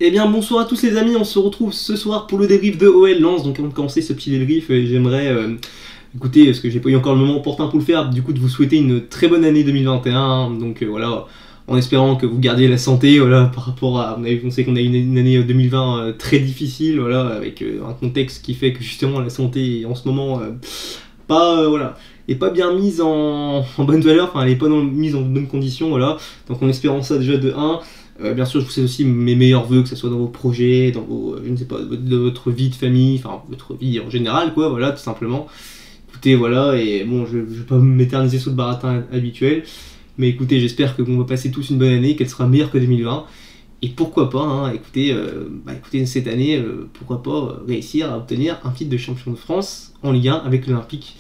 Eh bien bonsoir à tous les amis, on se retrouve ce soir pour le débrief de OL Lens. Donc avant de commencer ce petit débrief, j'aimerais écouter, parce que j'ai pas eu encore le moment opportun pour le faire, du coup de vous souhaiter une très bonne année 2021. Donc voilà, en espérant que vous gardiez la santé, voilà, par rapport à, on sait qu'on a eu une année 2020 très difficile, voilà, avec un contexte qui fait que justement la santé en ce moment voilà, est pas bien mise en bonne valeur, enfin elle est pas mise en bonnes conditions, voilà. Donc en espérant ça déjà de 1. Bien sûr, je vous souhaite aussi mes meilleurs vœux, que ce soit dans vos projets, dans vos, je ne sais pas, de votre vie de famille, enfin votre vie en général, quoi, voilà, tout simplement. Écoutez, voilà, et bon, je vais pas m'éterniser sous le baratin habituel, mais écoutez, j'espère que on va passer tous une bonne année, qu'elle sera meilleure que 2020, et pourquoi pas, hein, écoutez, cette année, pourquoi pas réussir à obtenir un titre de champion de France en Ligue 1 avec l'Olympique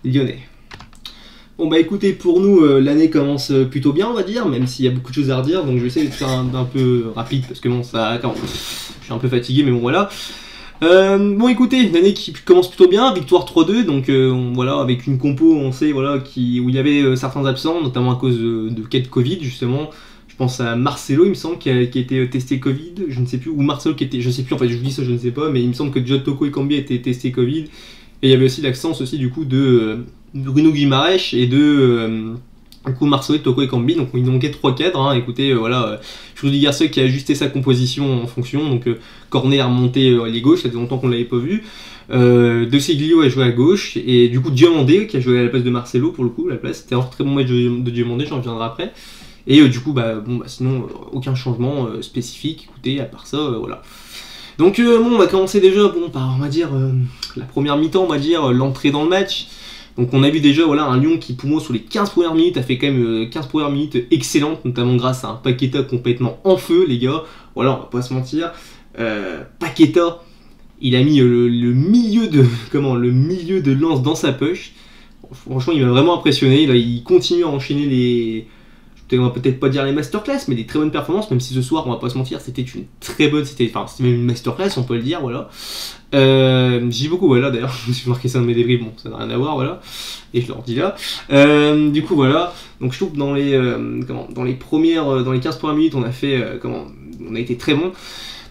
Lyonnais. Bon bah écoutez, pour nous l'année commence plutôt bien, on va dire, même s'il y a beaucoup de choses à redire, donc je vais essayer de faire un peu rapide parce que bon, je suis un peu fatigué, mais bon voilà. Bon écoutez, une année qui commence plutôt bien, victoire 3-2, donc voilà, avec une compo, on sait, voilà, où il y avait certains absents, notamment à cause de cas de Covid justement. Je pense à Marcelo, il me semble, qui a été testé Covid, je ne sais plus, ou Marcelo qui était, je sais plus, en fait je vous dis ça, je ne sais pas, mais il me semble que John Toko Ekambi a été testé Covid, et il y avait aussi l'absence aussi du coup de Bruno Guimaraes et de du coup Marcelo, Toko Ekambi, donc il manquait 3 cadres, hein. Écoutez, voilà, Rudy Garcia qui a ajusté sa composition en fonction, donc Cornet a remonté les gauches, ça fait longtemps qu'on l'avait pas vu, De Seglio a joué à gauche, et du coup Diomandé qui a joué à la place de Marcelo pour le coup, la place, c'était un très bon match de Diomandé, j'en reviendrai après, et du coup sinon aucun changement spécifique, écoutez, à part ça, voilà. Donc bon, on va commencer déjà par, on va dire, la première mi-temps, on va dire, l'entrée dans le match. Donc on a vu déjà, voilà, un Lyon qui pour moi sur les 15 premières minutes a fait quand même 15 premières minutes excellentes, notamment grâce à un Paqueta complètement en feu, les gars. Voilà, on va pas se mentir. Paqueta, il a mis le milieu de Lens dans sa poche. Franchement, il m'a vraiment impressionné. Là, il continue à enchaîner on va peut-être pas dire les masterclass, mais des très bonnes performances, même si ce soir, on va pas se mentir, c'était une très bonne, c'était même une masterclass, on peut le dire, voilà. J'ai beaucoup, voilà, d'ailleurs, je me suis marqué ça dans mes débriefs, bon, ça n'a rien à voir, voilà, et je leur dis là. Du coup, voilà, donc je trouve que dans les 15 premières minutes, on a fait, on a été très bon.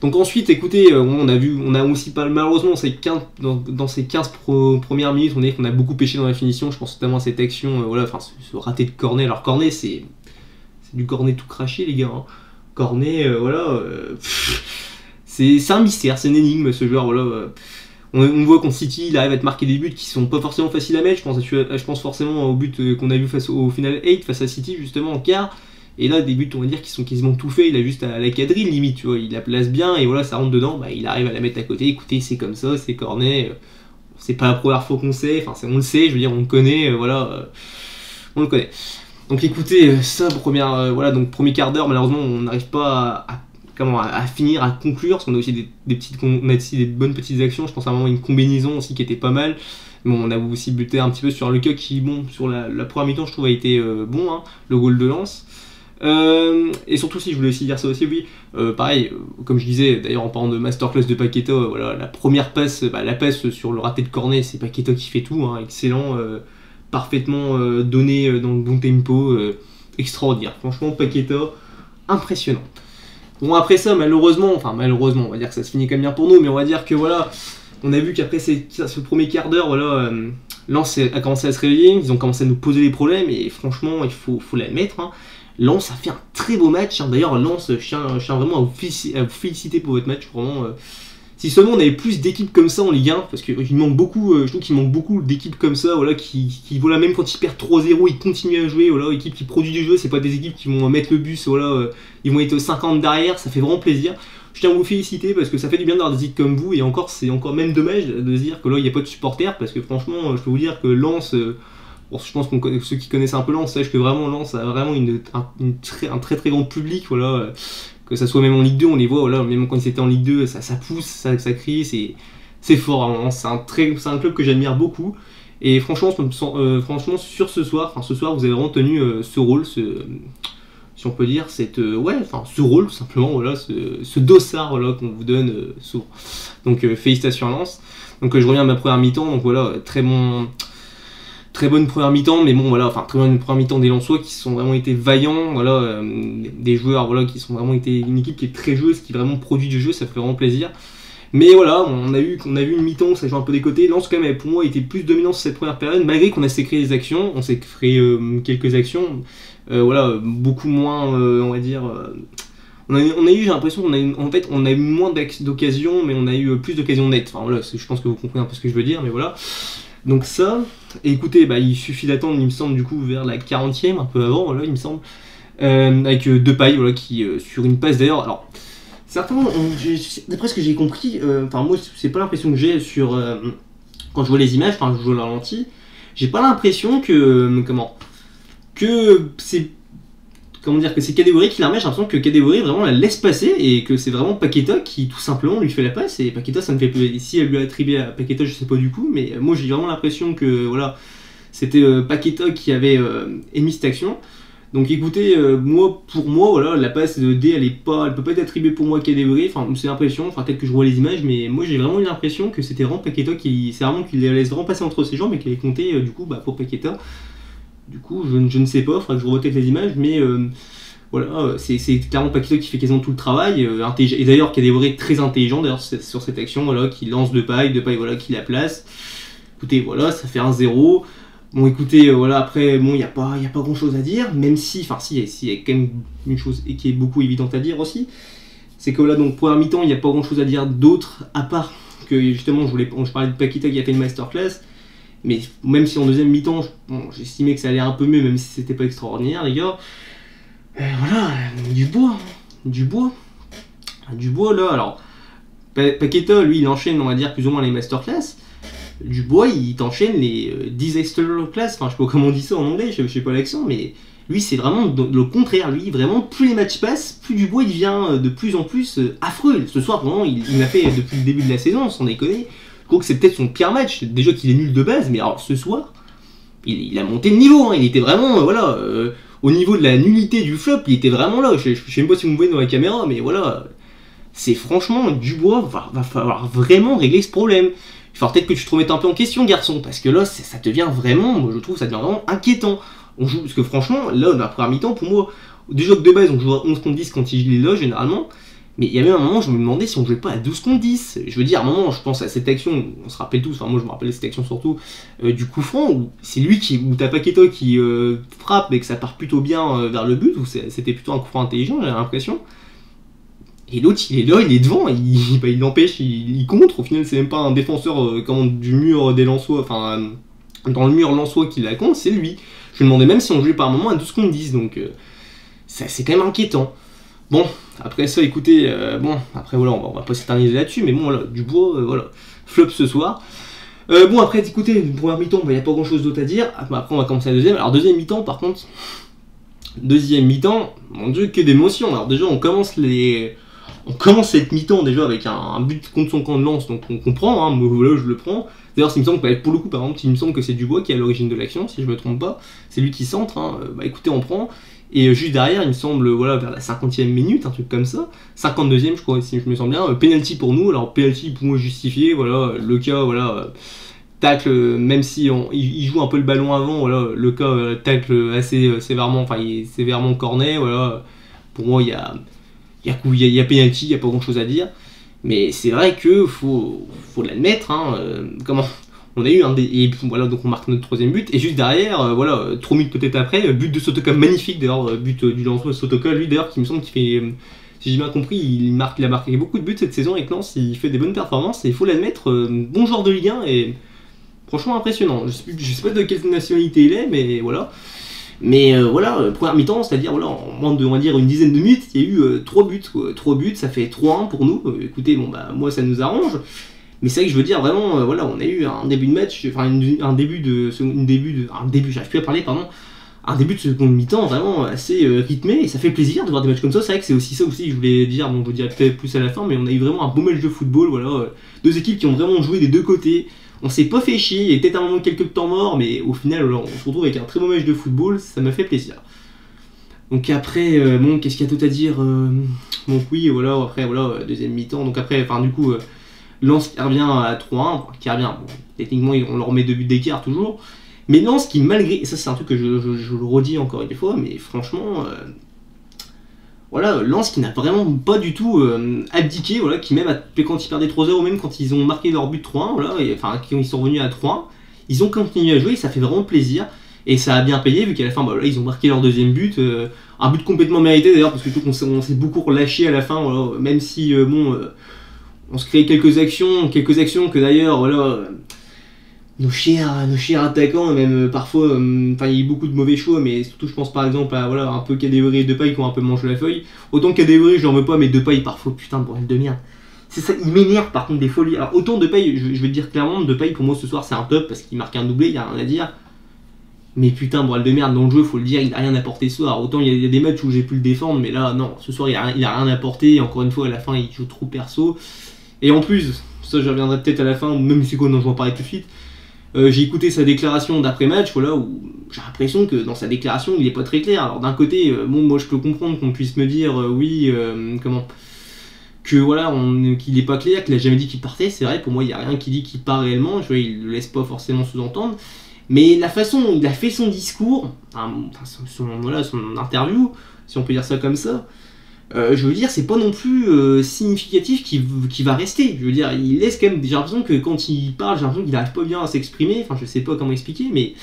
Donc ensuite, écoutez, on a aussi pas malheureusement dans ces 15 premières minutes, on a beaucoup pêché dans la finition. Je pense notamment à cette action, voilà, enfin ce raté de Cornet. Alors Cornet, c'est du Cornet tout craché, les gars. Hein. Cornet, voilà, c'est un mystère, c'est une énigme ce joueur. Voilà, on voit qu'en City, il arrive à te marquer des buts qui sont pas forcément faciles à mettre. Je pense forcément au but qu'on a vu au final 8 face à City justement en quart. Et là, des buts, on va dire, qui sont quasiment tout faits, il a juste à la quadrille, limite, tu vois, il la place bien, et voilà, ça rentre dedans, il arrive à la mettre à côté, écoutez, c'est comme ça, c'est Cornet, c'est pas la première fois qu'on sait, enfin, on le sait, je veux dire, on le connaît, voilà, on le connaît. Donc écoutez, ça, voilà, donc premier quart d'heure, malheureusement, on n'arrive pas à finir, à conclure, parce qu'on a aussi on a aussi des bonnes petites actions, je pense à un moment une combinaison aussi qui était pas mal. Bon, on a aussi buté un petit peu sur Lukaku qui, bon, sur la première mi-temps, je trouve, a été bon, hein, le goal de Lens. Et surtout si je voulais aussi dire ça aussi, oui, pareil, comme je disais d'ailleurs en parlant de masterclass de Paqueta, voilà, la première passe, la passe sur le raté de Cornet, c'est Paqueta qui fait tout, hein, excellent, parfaitement donné dans le bon tempo, extraordinaire, franchement Paqueta, impressionnant. Bon après ça malheureusement, on va dire que ça se finit quand même bien pour nous, mais on va dire que voilà, on a vu qu'après ce premier quart d'heure, voilà, Lens a commencé à se réveiller, ils ont commencé à nous poser des problèmes, et franchement il faut l'admettre, hein. Lens a fait un très beau match, hein. D'ailleurs Lens, je tiens vraiment à vous féliciter pour votre match, vraiment. Si seulement on avait plus d'équipes comme ça en Ligue 1, parce qu'il manque beaucoup, je trouve qu'il manque beaucoup d'équipes comme ça, voilà, qui voilà, même quand ils perdent 3-0, ils continuent à jouer, voilà, équipes qui produisent du jeu, c'est pas des équipes qui vont mettre le bus, voilà, ils vont être 50 derrière, ça fait vraiment plaisir. Je tiens à vous féliciter parce que ça fait du bien d'avoir des équipes comme vous, et encore, c'est encore même dommage de se dire que là, il n'y a pas de supporters, parce que franchement, je peux vous dire que Lens... Bon, je pense que ceux qui connaissent un peu Lens sachent que vraiment Lens a vraiment un très très grand public, voilà, que ça soit même en Ligue 2, on les voit, voilà, même quand ils étaient en Ligue 2, ça pousse, ça crie, c'est fort, hein, c'est un club que j'admire beaucoup, et franchement, sur ce soir vous avez vraiment tenu ce rôle, si on peut dire, ce rôle tout simplement, voilà, ce dossard là qu'on vous donne souvent. Donc félicitations à Lens. Donc je reviens à ma première mi-temps, donc voilà, très bonne première mi-temps, mais bon voilà, enfin très bonne première mi-temps des Lensois qui sont vraiment été vaillants, voilà, des joueurs voilà qui sont vraiment été une équipe qui est très joueuse, qui vraiment produit du jeu, ça fait vraiment plaisir. Mais voilà, on a eu une mi-temps où ça joue un peu des côtés. Lens quand même pour moi était plus dominant sur cette première période, malgré qu'on s'est créé des actions, on s'est créé quelques actions, voilà, beaucoup moins, on va dire. On a eu, j'ai l'impression qu'on a eu, en fait, on a eu moins d'occasions, mais on a eu plus d'occasions nettes. Enfin voilà, je pense que vous comprenez un peu ce que je veux dire, mais voilà. Donc ça, et écoutez, bah, il suffit d'attendre, il me semble, du coup, vers la 40e, un peu avant, voilà, il me semble, avec Depay, voilà, qui, sur une passe d'ailleurs, alors, certainement, d'après ce que j'ai compris, enfin, moi, c'est pas l'impression que j'ai sur, quand je vois les images, enfin, je vois le ralenti, j'ai pas l'impression que, que c'est, comment dire, que c'est Kadewere qui la remet, j'ai l'impression que Kadewere vraiment la laisse passer et que c'est vraiment Paqueta qui tout simplement lui fait la passe, et Paqueta ça me fait plus, si elle lui a attribué à Paqueta je sais pas du coup, mais moi j'ai vraiment l'impression que voilà, c'était Paqueta qui avait émis cette action. Donc écoutez, pour moi voilà, la passe de D elle peut pas être attribuée pour moi à Kadewere, enfin c'est l'impression, enfin peut-être que je vois les images, mais moi j'ai vraiment eu l'impression que c'était vraiment Paqueta qui la laisse vraiment passer entre ses jambes et qu'elle est comptée du coup pour Paqueta. Du coup, je ne sais pas, il faudra que je revoie peut-être les images, mais voilà, c'est clairement Paqueta qui fait quasiment tout le travail. Et d'ailleurs, qui a des vrais très intelligents d'ailleurs sur cette action, voilà, qui lance Depay, voilà, qui la place. Écoutez, voilà, ça fait 1-0. Bon, écoutez, voilà, après, bon, il n'y a pas grand-chose à dire, même si, enfin, si, il y a quand même une chose qui est beaucoup évidente à dire aussi, c'est que là, donc, première mi-temps, il n'y a pas grand-chose à dire d'autre, à part que, justement, je parlais de Paqueta qui a fait une masterclass. Mais même si en deuxième mi-temps, j'estimais que ça allait un peu mieux, même si c'était pas extraordinaire, les gars. Voilà, du bois là. Alors, Paqueta, lui, il enchaîne, on va dire, plus ou moins les masterclass. Dubois, il t'enchaîne les disaster class. Enfin, je sais pas comment on dit ça en anglais, je sais pas l'accent, mais lui, c'est vraiment le contraire. Lui, vraiment, plus les matchs passent, plus Dubois il devient de plus en plus affreux. Ce soir, vraiment, il m'a fait depuis le début de la saison, sans déconner. Je crois que c'est peut-être son pire match. Déjà qu'il est nul de base, mais alors ce soir, il a monté le niveau. Hein. Il était vraiment, voilà, au niveau de la nullité du flop, il était vraiment là. Je sais même pas si vous me voyez dans la caméra, mais voilà. C'est franchement, Dubois va falloir vraiment régler ce problème. Il va falloir peut-être que tu te remettes un peu en question, garçon, parce que là, ça devient vraiment, moi je trouve, ça devient vraiment inquiétant. On joue, parce que franchement, là, dans la première mi-temps, pour moi, déjà que de base, on joue à 11 contre 10 quand il est là, généralement. Mais il y avait un moment, je me demandais si on jouait pas à 12 contre 10. Je veux dire, à un moment, je pense à cette action, on se rappelle tous, enfin moi je me rappelle cette action surtout, du coup franc, où c'est lui où t'as Paqueta qui frappe et que ça part plutôt bien vers le but, où c'était plutôt un coup franc intelligent, j'ai l'impression. Et l'autre, il est là, il est devant, il l'empêche, il contre. Au final, c'est même pas un défenseur du mur des Lensois, enfin, dans le mur Lensois qui la contre, c'est lui. Je me demandais même si on jouait par moment à 12 contre 10, donc c'est quand même inquiétant. Bon, après ça, écoutez, bon, après voilà, on va pas s'éterniser là-dessus, mais bon, voilà, Dubois, voilà, flop ce soir. Bon, après, écoutez, une première mi-temps, il n'y a pas grand-chose d'autre à dire. Après, on va commencer la deuxième. Alors, deuxième mi-temps, par contre, mon Dieu, que d'émotion. Alors déjà, on commence cette mi-temps déjà avec un but contre son camp de Lens, donc on comprend, hein, voilà, je le prends. D'ailleurs, il me semble que pour le coup, par exemple, il me semble que c'est Dubois qui est à l'origine de l'action, si je me trompe pas. C'est lui qui centre, hein. Bah écoutez, on prend. Et juste derrière, il me semble, voilà, vers la 50e minute, un truc comme ça, 52e, je crois, si je me sens bien, penalty pour nous. Alors, penalty pour moi justifié, voilà, le cas, voilà, tacle, même si il joue un peu le ballon avant, voilà, le cas tacle assez sévèrement, enfin, il est sévèrement corné, voilà, pour moi, il y a penalty, il n'y a pas grand chose à dire. Mais c'est vrai que faut l'admettre, hein, on a eu et voilà, donc on marque notre troisième but, et juste derrière, voilà, 3 minutes peut-être après, but de Sotoka magnifique d'ailleurs, but du lancement de Sotoka, lui d'ailleurs, qui me semble qu'il fait, si j'ai bien compris, il a marqué beaucoup de buts cette saison avec Lens, il fait des bonnes performances, et il faut l'admettre, bon joueur de Ligue 1, et franchement impressionnant. Je sais pas de quelle nationalité il est, mais voilà. Mais voilà, première mi-temps, c'est-à-dire voilà, en moins de, on va dire, une dizaine de minutes, il y a eu 3 buts, quoi. 3 buts, ça fait 3-1 pour nous. Écoutez, bon bah moi ça nous arrange. Mais c'est vrai que je veux dire vraiment, voilà, on a eu un début de match, enfin un début, j'arrive plus à parler, pardon, un début de seconde mi-temps vraiment assez rythmé, et ça fait plaisir de voir des matchs comme ça. C'est vrai que c'est aussi ça aussi, je voulais dire, bon, je vous dirai peut-être plus à la fin, mais on a eu vraiment un beau match de football, voilà, deux équipes qui ont vraiment joué des deux côtés. On s'est pas fait chier, il y a peut-être un moment quelques temps morts, mais au final, voilà, on se retrouve avec un très beau match de football, ça m'a fait plaisir. Donc après, bon, qu'est-ce qu'il y a tout à dire donc oui, voilà, après, voilà, deuxième mi-temps, donc après, enfin du coup, Lens qui revient à 3-1, qui revient, bon, techniquement on leur met 2 buts d'écart toujours, Mais Lens qui malgré, et ça c'est un truc que je le redis encore une fois, mais franchement, voilà, Lens qui n'a vraiment pas du tout abdiqué, voilà, qui même quand ils perdaient 3-0, même quand ils ont marqué leur but 3-1, voilà, enfin quand ils sont revenus à 3-1, ils ont continué à jouer, et ça fait vraiment plaisir. Et ça a bien payé, vu qu'à la fin, bah, là, ils ont marqué leur deuxième but. Un but complètement mérité d'ailleurs, parce que je trouve qu'on s'est beaucoup relâché à la fin, voilà, même si, on se créait quelques actions que d'ailleurs, voilà, nos chers attaquants, même parfois, enfin, il y a eu beaucoup de mauvais choix, mais surtout, je pense par exemple à, voilà, un peu Kadewere et Depay qui ont un peu mangé la feuille. Autant Kadewere, je n'en veux pas, mais Depay, parfois, putain, bordel de merde. C'est ça, il m'énerve par contre des folies. Alors, autant Depay, je vais te dire clairement, Depay, pour moi, ce soir, c'est un top, parce qu'il marque un doublé, il n'y a rien à dire. Mais putain, bordel de merde, dans le jeu, faut le dire, il a rien apporté ce soir. Autant il y a des matchs où j'ai pu le défendre, mais là, non, ce soir, il a rien apporté. Et encore une fois, à la fin, il joue trop perso. Et en plus, ça, je reviendrai peut-être à la fin, ou même si quoi, non, je vais en parler tout de suite. J'ai écouté sa déclaration d'après-match, voilà, où j'ai l'impression que dans sa déclaration, il est pas très clair. Alors d'un côté, bon, moi, je peux comprendre qu'on puisse me dire, oui, que voilà, qu'il est pas clair, qu'il a jamais dit qu'il partait. C'est vrai, pour moi, il y a rien qui dit qu'il part réellement. Je vois, il le laisse pas forcément sous-entendre. Mais la façon dont il a fait son discours, son interview, si on peut dire ça comme ça, je veux dire, c'est pas non plus significatif qu'il va rester. Je veux dire, il laisse quand même. J'ai l'impression que quand il parle, j'ai l'impression qu'il n'arrive pas bien à s'exprimer. Enfin, je sais pas comment expliquer, mais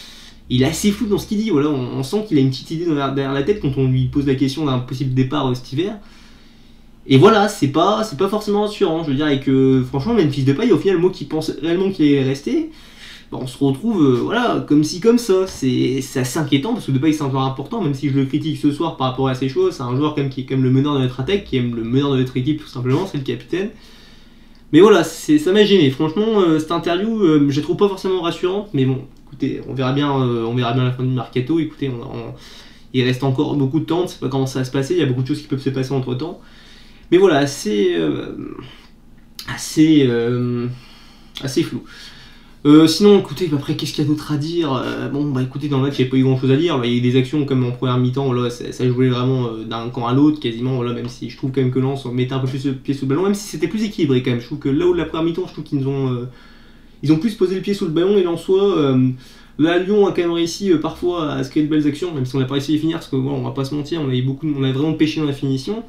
il est assez fou dans ce qu'il dit. Voilà, on sent qu'il a une petite idée derrière la tête quand on lui pose la question d'un possible départ cet hiver. Et voilà, c'est pas forcément rassurant. Je veux dire, et que franchement, Memphis Depay, au final, moi qui pense réellement qu'il est resté. On se retrouve voilà, comme ci comme ça. C'est assez inquiétant parce que Depay c'est un joueur important, même si je le critique ce soir par rapport à ces choses. C'est un joueur quand même qui est quand même le meneur de notre attaque, qui aime le meneur de notre équipe tout simplement, c'est le capitaine. Mais voilà, ça m'a gêné. Franchement, cette interview, je la trouve pas forcément rassurante, mais bon, écoutez, on verra bien la fin du mercato. Écoutez, il reste encore beaucoup de temps, on ne sait pas comment ça va se passer, il y a beaucoup de choses qui peuvent se passer entre temps. Mais voilà, assez flou. Sinon, écoutez, après, qu'est-ce qu'il y a d'autre à dire? Bon, bah écoutez, dans le match, il n'y a pas eu grand-chose à dire. Là, il y a eu des actions comme en première mi-temps, là, ça jouait vraiment d'un camp à l'autre, quasiment. Là, même si je trouve quand même que Lens mettait un peu plus le pied sous le ballon, même si c'était plus équilibré quand même. Je trouve que là où la première mi-temps, je trouve qu'ils ont plus posé le pied sous le ballon et Lensois. Là, Lyon a quand même réussi parfois à se créer de belles actions, même si on n'a pas réussi à les finir, parce que bon, on va pas se mentir, on a vraiment pêché dans la finition.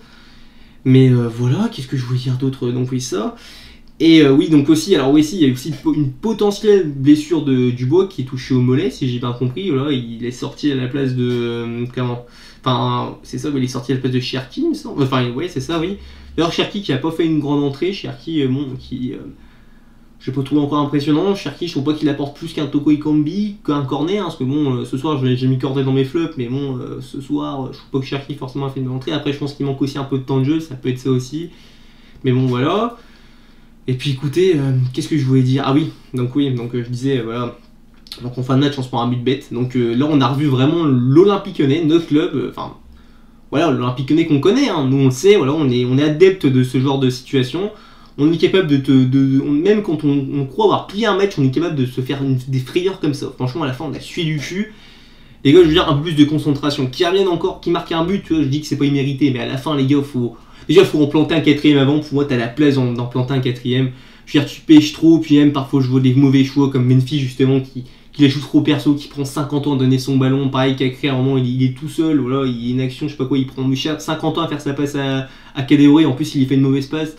Mais voilà, qu'est-ce que je voulais dire d'autre? Donc oui, ça. Et oui, donc aussi, il y a aussi une potentielle blessure de Dubois qui est touché au mollet, si j'ai bien compris. Voilà, il est sorti à la place de. Enfin, c'est ça, il est sorti à la place de Cherki, il me semble. Enfin, ouais, c'est ça, oui. D'ailleurs, Cherki qui a pas fait une grande entrée, Cherki, bon, je l'ai pas trouvé encore impressionnant. Cherki, je trouve pas qu'il apporte plus qu'un Toko Ekambi, qu'un Cornet, hein, parce que bon, ce soir, j'ai mis Cornet dans mes flops, mais bon, ce soir, je trouve pas que Cherki forcément a fait une entrée. Après, je pense qu'il manque aussi un peu de temps de jeu, ça peut être ça aussi. Mais bon, voilà. Et puis écoutez, qu'est-ce que je voulais dire? Ah oui, donc je disais, voilà, donc en fin de match on se prend un but bête, donc là on a revu vraiment l'Olympique Lyonnais, notre club, voilà, l'Olympique Lyonnais qu'on connaît, hein, nous on le sait, voilà, on est adepte de ce genre de situation, on est capable même quand on croit avoir plié un match, on est capable de se faire des frayeurs comme ça, franchement à la fin on a sué du cul. Les gars, je veux dire, un peu plus de concentration, qui reviennent encore, qui marquent un but, tu vois, je dis que c'est pas immérité, mais à la fin les gars, Déjà, il faut en planter un quatrième avant. Pour moi, t'as la place d'en planter un quatrième. Je veux dire, tu pêches trop. Puis même, parfois, je vois des mauvais choix comme Memphis, justement, qui la joue trop perso, qui prend 50 ans à donner son ballon. Pareil qu'Akri, à un moment, il est tout seul. Voilà, il y a une action, je sais pas quoi, il prend 50 ans à faire sa passe à Kadewere. En plus, il y fait une mauvaise passe.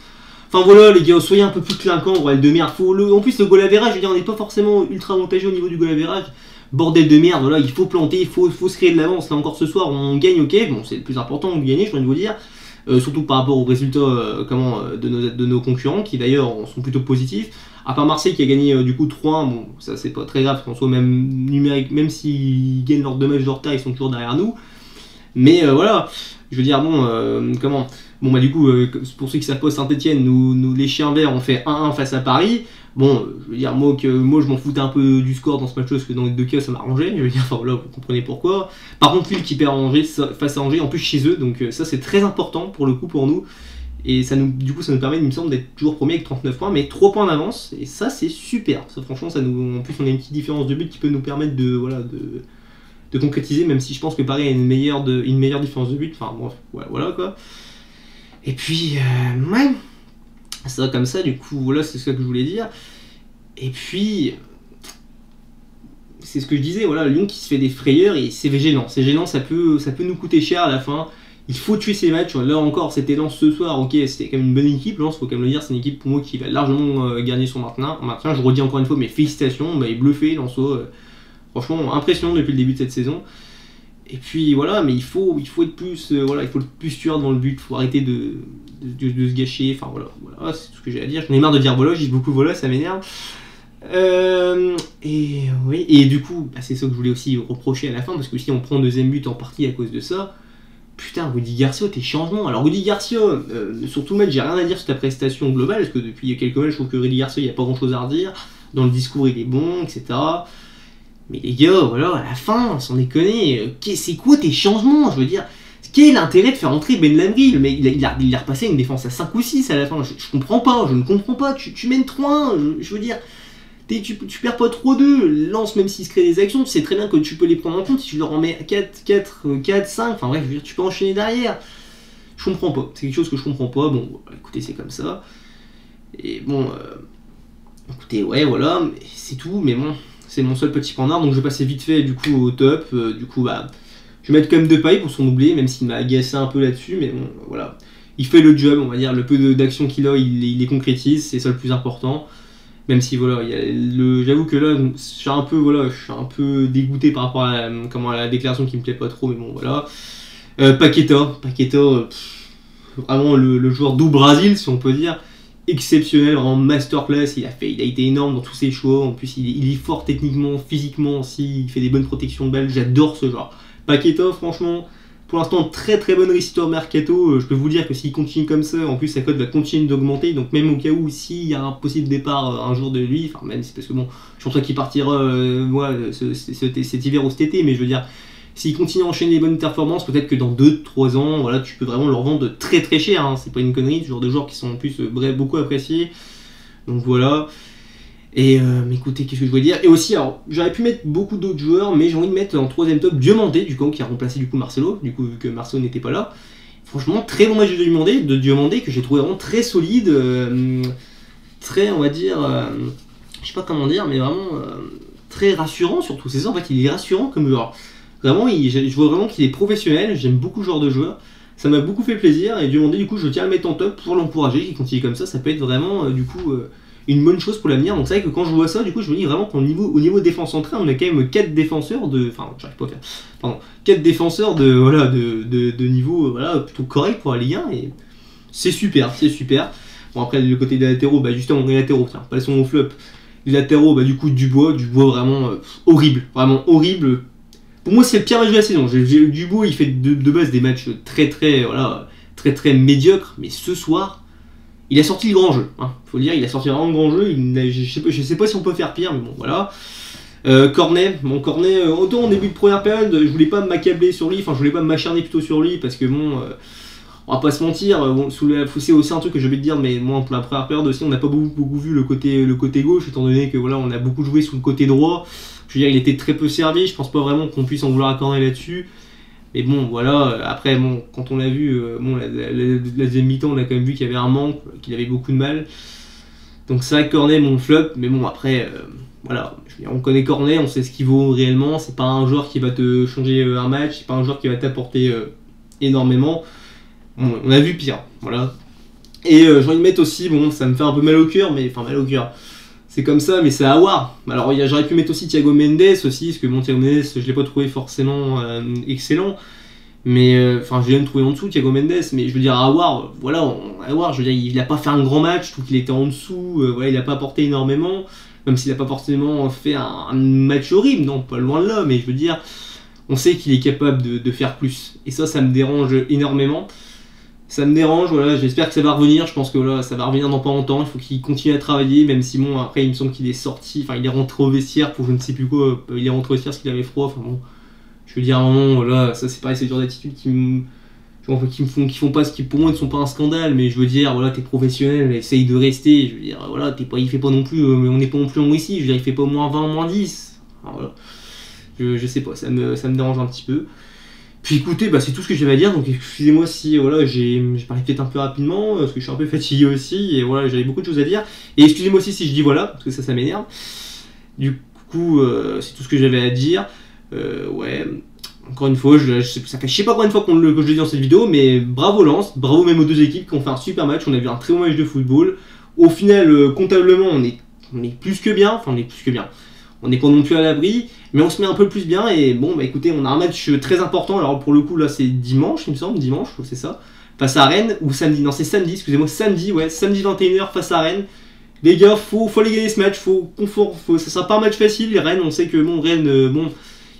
Enfin voilà, les gars, soyez un peu plus clinquants, ouais, de merde. En plus, le goal average, je veux dire, on n'est pas forcément ultra avantageux au niveau du goal average. Bordel de merde, voilà, il faut planter, il faut se créer de l'avance. Là encore ce soir, on gagne, ok. Bon, c'est le plus important, on gagne, je viens de vous dire. Surtout par rapport aux résultats de nos concurrents qui d'ailleurs sont plutôt positifs. À part Marseille qui a gagné du coup 3-1, bon ça c'est pas très grave, qu'en soit même numérique, même s'ils gagnent leurs 2 matchs de retard, ils sont toujours derrière nous. Mais voilà, je veux dire bon bah du coup pour ceux qui savent pas, Saint-Etienne, nous les chiens verts ont fait 1-1 face à Paris. Bon, je veux dire, moi je m'en foutais un peu du score dans ce match-là, parce que dans les 2 cas ça m'arrangeait, je veux dire, enfin là vous comprenez pourquoi. Par contre, Lille qui perd face à Angers, en plus chez eux, donc ça c'est très important pour le coup pour nous. Et ça nous permet, il me semble, d'être toujours premier avec 39 points, mais 3 points d'avance, et ça c'est super. Ça, franchement, en plus on a une petite différence de but qui peut nous permettre de concrétiser, même si je pense que Paris a une meilleure différence de but, enfin bref, voilà quoi. Et puis, ouais. Ça comme ça, du coup, voilà, c'est ce que je voulais dire. Et puis, c'est ce que je disais, voilà, Lyon qui se fait des frayeurs et c'est gênant, ça peut nous coûter cher à la fin. Il faut tuer ces matchs. Là encore, c'était Lens ce soir, ok, c'était quand même une bonne équipe. Lens, faut quand même le dire, c'est une équipe pour moi qui va largement gagner son maintien. Je redis encore une fois mes félicitations, il bluffé, Lenso, franchement impressionnant depuis le début de cette saison. Et puis voilà, mais il faut être plus, voilà, il faut être plus tueur devant le but, il faut arrêter de se gâcher. Enfin voilà, c'est tout ce que j'ai à dire. J'en ai marre de dire voilà, je dis beaucoup voilà, ça m'énerve. Et oui, et du coup, c'est ça que je voulais aussi reprocher à la fin, parce que si on prend deuxième but en partie à cause de ça. Putain, Rudy Garcia, tes changements. Alors, Rudy Garcia, sur tout le match, j'ai rien à dire sur ta prestation globale, parce que depuis quelques matchs, je trouve que Rudy Garcia, il n'y a pas grand chose à redire. Dans le discours, il est bon, etc. Mais les gars, voilà, à la fin, sans déconner, c'est quoi tes changements? Je veux dire, quel est l'intérêt de faire entrer Ben Lamry? Le mec, il a repassé une défense à 5 ou 6 à la fin. Je comprends pas, je ne comprends pas. Tu mènes 3-1, je veux dire. Tu perds pas 3-2, Lance même s'ils se créent des actions, tu sais très bien que tu peux les prendre en compte si tu leur en mets 4, 5, enfin bref, je veux dire, tu peux enchaîner derrière. Je comprends pas, c'est quelque chose que je comprends pas, bon, écoutez, c'est comme ça. Et bon, écoutez, ouais, voilà, c'est tout, mais bon, c'est mon seul petit point d'art, donc je vais passer vite fait du coup au top, du coup, bah, je vais mettre quand même Depay pour son doublé, même s'il m'a agacé un peu là-dessus, mais bon, voilà. Il fait le job, on va dire, le peu d'action qu'il a, il les concrétise, c'est ça le plus important. Même si voilà, j'avoue que là, je suis un peu dégoûté par rapport à la déclaration qui me plaît pas trop, mais bon voilà. Paqueta, vraiment le joueur du Brésil, si on peut dire, exceptionnel, vraiment masterclass. Il a été énorme dans tous ses choix. En plus, il est fort techniquement, physiquement aussi. Il fait des bonnes protections de balles. J'adore ce joueur. Paqueta, franchement. Pour l'instant, très très bonne réussite au mercato. Je peux vous dire que s'il continue comme ça, en plus sa cote va continuer d'augmenter. Donc même au cas où, s'il y a un possible départ un jour de lui, enfin même c'est parce que bon, je pense pas qu'il partira cet hiver ou cet été, mais je veux dire, s'il continue à enchaîner les bonnes performances, peut-être que dans 2-3 ans, voilà, tu peux vraiment le revendre très très cher. Hein. C'est pas une connerie, ce genre de joueurs qui sont en plus beaucoup appréciés. Donc voilà. Et mais écoutez, qu'est-ce que je voulais dire? Et aussi, alors, j'aurais pu mettre beaucoup d'autres joueurs, mais j'ai envie de mettre en troisième top Diomandé, du coup, qui a remplacé du coup Marcelo, du coup, vu que Marcelo n'était pas là. Franchement, très bon match de Diomandé, que j'ai trouvé vraiment très solide, très, on va dire, je sais pas comment dire, mais vraiment très rassurant surtout. C'est ça, en fait, il est rassurant comme joueur. Vraiment, je vois vraiment qu'il est professionnel, j'aime beaucoup ce genre de joueur. Ça m'a beaucoup fait plaisir, et Diomandé, du coup, je tiens à le mettre en top pour l'encourager, qu'il continue comme ça peut être vraiment, du coup... une bonne chose pour l'avenir. Donc c'est vrai que quand je vois ça, du coup, je me dis vraiment qu'au niveau défense centrale, on a quand même 4 défenseurs de... Enfin, j'arrive pas à faire... Pardon. 4 défenseurs de niveau plutôt correct pour la Ligue 1, et c'est super, c'est super. Bon, après, le côté des latéraux, bah justement, les latéraux, tiens, passons au flop. Les latéraux, bah du coup, Dubois vraiment horrible, vraiment horrible. Pour moi, c'est le pire match de la saison. Dubois, il fait de base des matchs très très médiocres, mais ce soir... Il a sorti le grand jeu, hein, faut le dire, il a sorti vraiment le grand jeu, je sais pas si on peut faire pire, mais bon, voilà. Cornet, autant en début de première période, je voulais pas m'accabler sur lui, enfin je voulais pas m'acharner plutôt sur lui, parce que bon, on va pas se mentir, c'est aussi un truc que je vais te dire, mais moi pour la première période aussi, on n'a pas beaucoup vu le côté gauche, étant donné que voilà, on a beaucoup joué sous le côté droit, je veux dire, il était très peu servi, je pense pas vraiment qu'on puisse en vouloir à Cornet là-dessus. Et bon, voilà, après, bon, quand on l'a vu, la deuxième mi-temps, on a quand même vu qu'il y avait un manque, qu'il avait beaucoup de mal. Donc c'est vrai que Cornet, mon flop, mais bon, après, voilà, je veux dire, on connaît Cornet, on sait ce qu'il vaut réellement, c'est pas un joueur qui va te changer un match, c'est pas un joueur qui va t'apporter énormément. Bon, on a vu pire, voilà. Et j'ai envie de mettre aussi, bon, ça me fait un peu mal au cœur, mais enfin mal au cœur. C'est comme ça, mais c'est Aouar. Alors j'aurais pu mettre aussi Thiago Mendes aussi, parce que bon, Thiago Mendes, je l'ai pas trouvé forcément excellent. Mais enfin, je l'ai même trouvé en dessous, Thiago Mendes. Mais je veux dire, Aouar, voilà, Aouar, je veux dire, il a pas fait un grand match, je trouve qu'il était en dessous, voilà, il a pas apporté énormément, même s'il a pas forcément fait un match horrible, non, pas loin de là, mais je veux dire, on sait qu'il est capable de faire plus. Et ça me dérange énormément. Ça me dérange, voilà, j'espère que ça va revenir, je pense que voilà, ça va revenir dans pas longtemps, il faut qu'il continue à travailler, même si bon, après il me semble qu'il est sorti, enfin il est rentré au vestiaire pour je ne sais plus quoi, il est rentré au vestiaire parce qu'il avait froid, enfin bon, je veux dire à un moment, voilà, ça c'est pareil, c'est le genre d'attitude qui font pas ce qui pour moi ne sont pas un scandale, mais je veux dire, voilà, t'es professionnel, essaye de rester, je veux dire, voilà, il fait pas non plus, on n'est pas non plus en ici, je veux dire, il fait pas moins 20, moins 10, enfin, voilà, je sais pas, ça me dérange un petit peu. Puis écoutez, bah, c'est tout ce que j'avais à dire, donc excusez-moi si voilà, j'ai parlé peut-être un peu rapidement, parce que je suis un peu fatigué aussi, et voilà, j'avais beaucoup de choses à dire. Et excusez-moi aussi si je dis voilà, parce que ça m'énerve. coup, c'est tout ce que j'avais à dire. Ouais, encore une fois, ça fait je sais pas combien de fois que je le dis dans cette vidéo, mais bravo Lens, bravo même aux deux équipes qui ont fait un super match. On a vu un très bon match de football. Au final, comptablement, on est plus que bien. Enfin, on est plus que bien. On n'est pas non plus à l'abri, mais on se met un peu plus bien. Et bon, bah écoutez, on a un match très important. Alors pour le coup, là, c'est dimanche, il me semble, dimanche, c'est ça. Face à Rennes, ou samedi, non, c'est samedi, excusez-moi, samedi, ouais, samedi 21h face à Rennes. Les gars, faut aller gagner ce match, ça sera pas un match facile. Les Rennes, on sait que bon, Rennes, bon,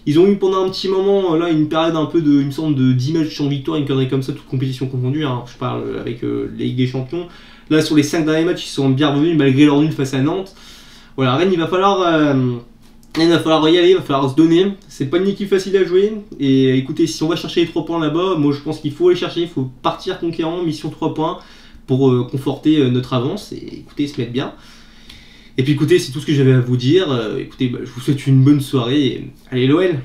ils ont eu pendant un petit moment, là, une période un peu de, il me semble, de 10 matchs sans victoire, une connerie comme ça, toute compétition confondue, hein. Je parle avec les Ligue des Champions. Là, sur les 5 derniers matchs, ils sont bien revenus malgré leur nul face à Nantes. Voilà, Rennes, il va falloir y aller, il va falloir se donner. C'est pas une équipe facile à jouer. Et écoutez, si on va chercher les 3 points là-bas, moi je pense qu'il faut les chercher, il faut partir conquérant, mission 3 points, pour conforter notre avance. Et écoutez, se mettre bien. Et puis écoutez, c'est tout ce que j'avais à vous dire. Écoutez, je vous souhaite une bonne soirée. Et allez l'OL!